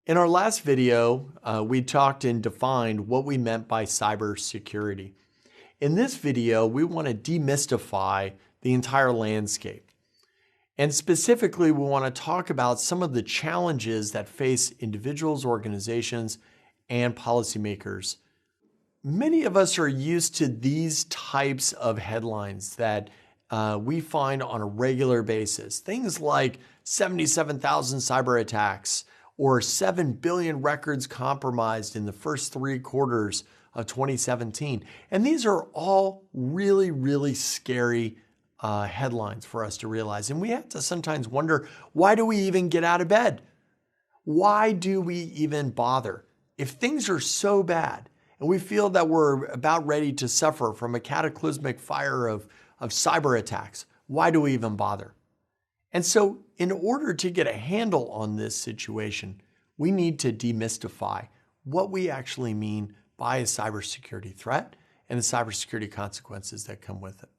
In our last video, we talked and defined what we meant by cybersecurity. In this video, we want to demystify the entire landscape. And specifically, we want to talk about some of the challenges that face individuals, organizations, and policymakers. Many of us are used to these types of headlines that we find on a regular basis. Things like 77,000 cyber attacks or 7 billion records compromised in the first 3 quarters of 2017. And these are all really, really scary headlines for us to realize. And we have to sometimes wonder, why do we even get out of bed? Why do we even bother? If things are so bad and we feel that we're about ready to suffer from a cataclysmic fire of cyber attacks, why do we even bother? And so in order to get a handle on this situation, we need to demystify what we actually mean by a cybersecurity threat and the cybersecurity consequences that come with it.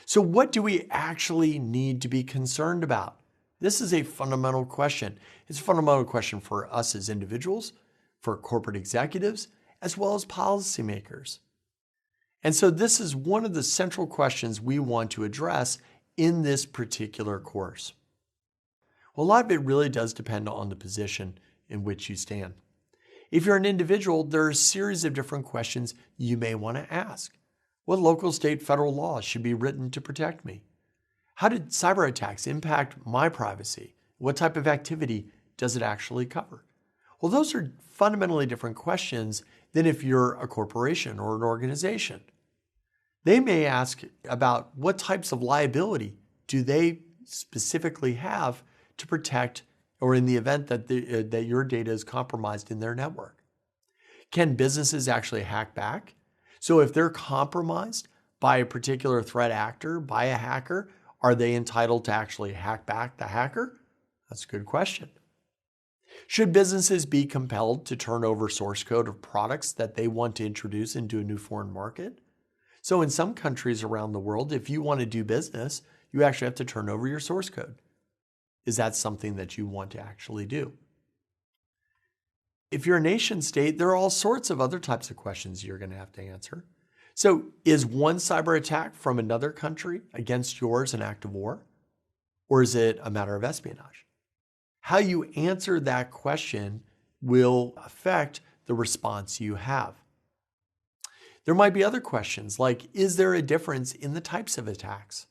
So what do we actually need to be concerned about? This is a fundamental question. It's a fundamental question for us as individuals, for corporate executives, as well as policymakers. And so this is one of the central questions we want to address in this particular course. Well, a lot of it really does depend on the position in which you stand. If you're an individual, there are a series of different questions you may want to ask. What local, state, federal laws should be written to protect me? How did cyber attacks impact my privacy? What type of activity does it actually cover? Well, those are fundamentally different questions than if you're a corporation or an organization. They may ask about what types of liability do they specifically have to protect, or in the event that your data is compromised in their network. Can businesses actually hack back? So if they're compromised by a particular threat actor, by a hacker, are they entitled to actually hack back the hacker? That's a good question. Should businesses be compelled to turn over source code of products that they want to introduce into a new foreign market? So in some countries around the world, if you want to do business, you actually have to turn over your source code. Is that something that you want to actually do? If you're a nation state, there are all sorts of other types of questions you're going to have to answer. So is one cyber attack from another country against yours an act of war? Or is it a matter of espionage? How you answer that question will affect the response you have. There might be other questions like, is there a difference in the types of attacks?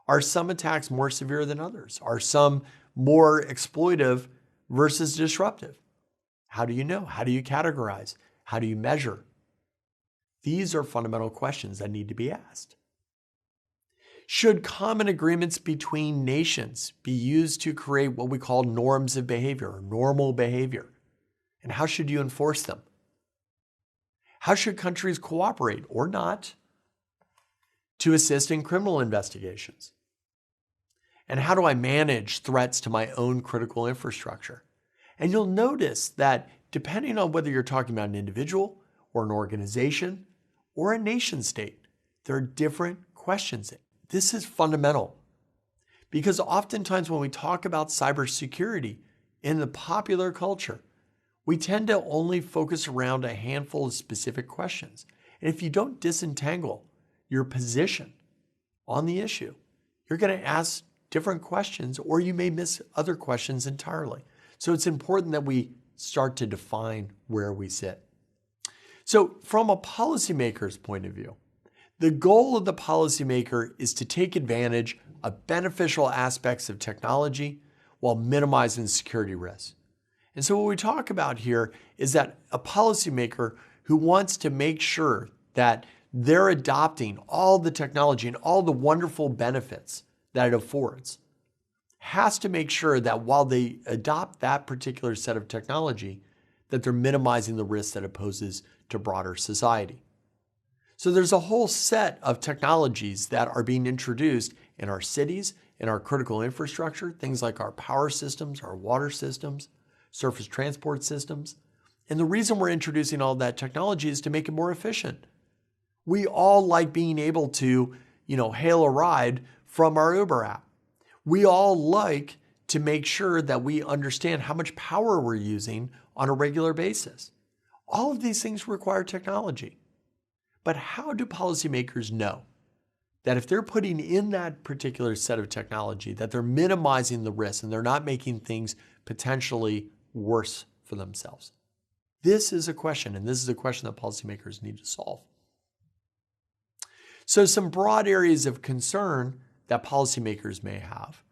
Are some attacks more severe than others? Are some more exploitive versus disruptive? How do you know? How do you categorize? How do you measure? These are fundamental questions that need to be asked. Should common agreements between nations be used to create what we call norms of behavior or normal behavior? And how should you enforce them? How should countries cooperate or not to assist in criminal investigations? And how do I manage threats to my own critical infrastructure? And you'll notice that depending on whether you're talking about an individual or an organization or a nation state, there are different questions. This is fundamental because oftentimes when we talk about cybersecurity in the popular culture, we tend to only focus around a handful of specific questions. And if you don't disentangle your position on the issue, you're going to ask different questions, or you may miss other questions entirely. So it's important that we start to define where we sit. So from a policymaker's point of view, the goal of the policymaker is to take advantage of beneficial aspects of technology while minimizing security risks. And so what we talk about here is that a policymaker who wants to make sure that they're adopting all the technology and all the wonderful benefits that it affords has to make sure that while they adopt that particular set of technology, that they're minimizing the risks that it poses to broader society. So there's a whole set of technologies that are being introduced in our cities, in our critical infrastructure, things like our power systems, our water systems, surface transport systems. And the reason we're introducing all that technology is to make it more efficient. We all like being able to, hail a ride from our Uber app. We all like to make sure that we understand how much power we're using on a regular basis. All of these things require technology. But how do policymakers know that if they're putting in that particular set of technology, that they're minimizing the risk and they're not making things potentially worse for themselves? This is a question, and this is a question that policymakers need to solve. So some broad areas of concern that policymakers may have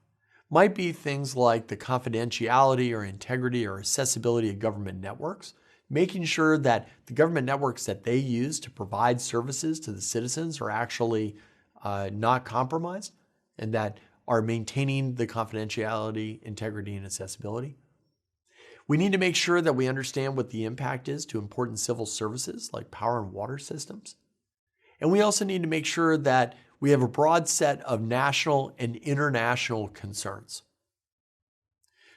might be things like the confidentiality or integrity or accessibility of government networks, making sure that the government networks that they use to provide services to the citizens are actually not compromised and that are maintaining the confidentiality, integrity, and accessibility. We need to make sure that we understand what the impact is to important civil services like power and water systems. And we also need to make sure that we have a broad set of national and international concerns.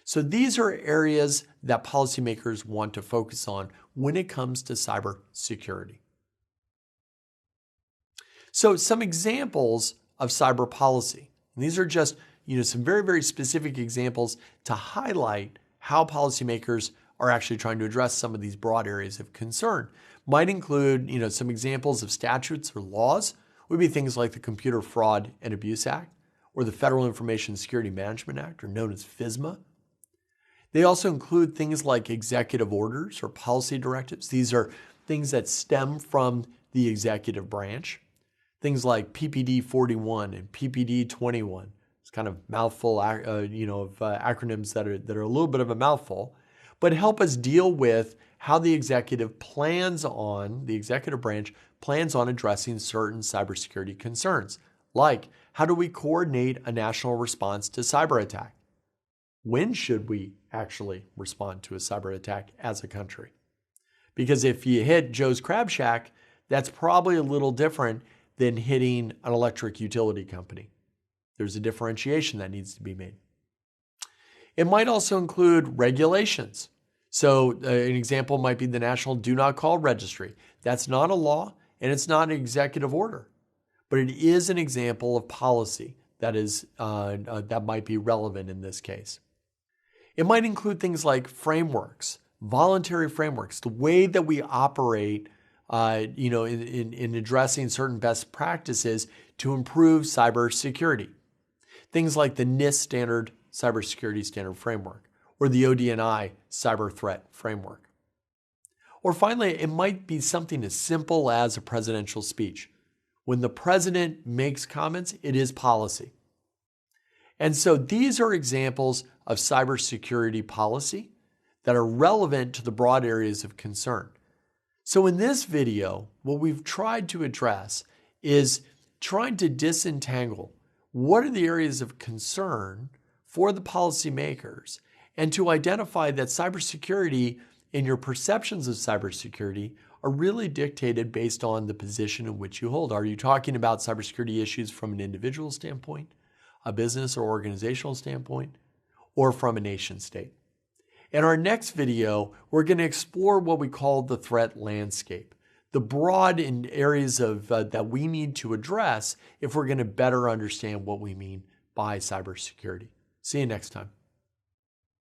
So these are areas that policymakers want to focus on when it comes to cybersecurity. So some examples of cyber policy. And these are just some very, very specific examples to highlight how policymakers are actually trying to address some of these broad areas of concern. Might include some examples of statutes or laws. Would be things like the Computer Fraud and Abuse Act or the Federal Information Security Management Act, or known as FISMA. They also include things like executive orders or policy directives. These are things that stem from the executive branch. Things like PPD 41 and PPD 21. It's kind of mouthful, of acronyms that are a little bit of a mouthful, but help us deal with how the executive branch plans on addressing certain cybersecurity concerns, like how do we coordinate a national response to cyber attack? When should we actually respond to a cyber attack as a country? Because if you hit Joe's Crab Shack, that's probably a little different than hitting an electric utility company. There's a differentiation that needs to be made. It might also include regulations. So an example might be the National Do Not Call Registry. That's not a law and it's not an executive order, but it is an example of policy that might be relevant in this case. It might include things like frameworks, voluntary frameworks, the way that we operate in addressing certain best practices to improve cybersecurity. Things like the NIST cybersecurity standard framework, or the ODNI cyber threat framework. Or finally, it might be something as simple as a presidential speech. When the president makes comments, it is policy. And so these are examples of cybersecurity policy that are relevant to the broad areas of concern. So in this video, what we've tried to address is trying to disentangle what are the areas of concern for the policymakers and to identify that cybersecurity and your perceptions of cybersecurity are really dictated based on the position in which you hold. Are you talking about cybersecurity issues from an individual standpoint, a business or organizational standpoint, or from a nation state? In our next video, we're going to explore what we call the threat landscape, the broad areas of that we need to address if we're going to better understand what we mean by cybersecurity. See you next time.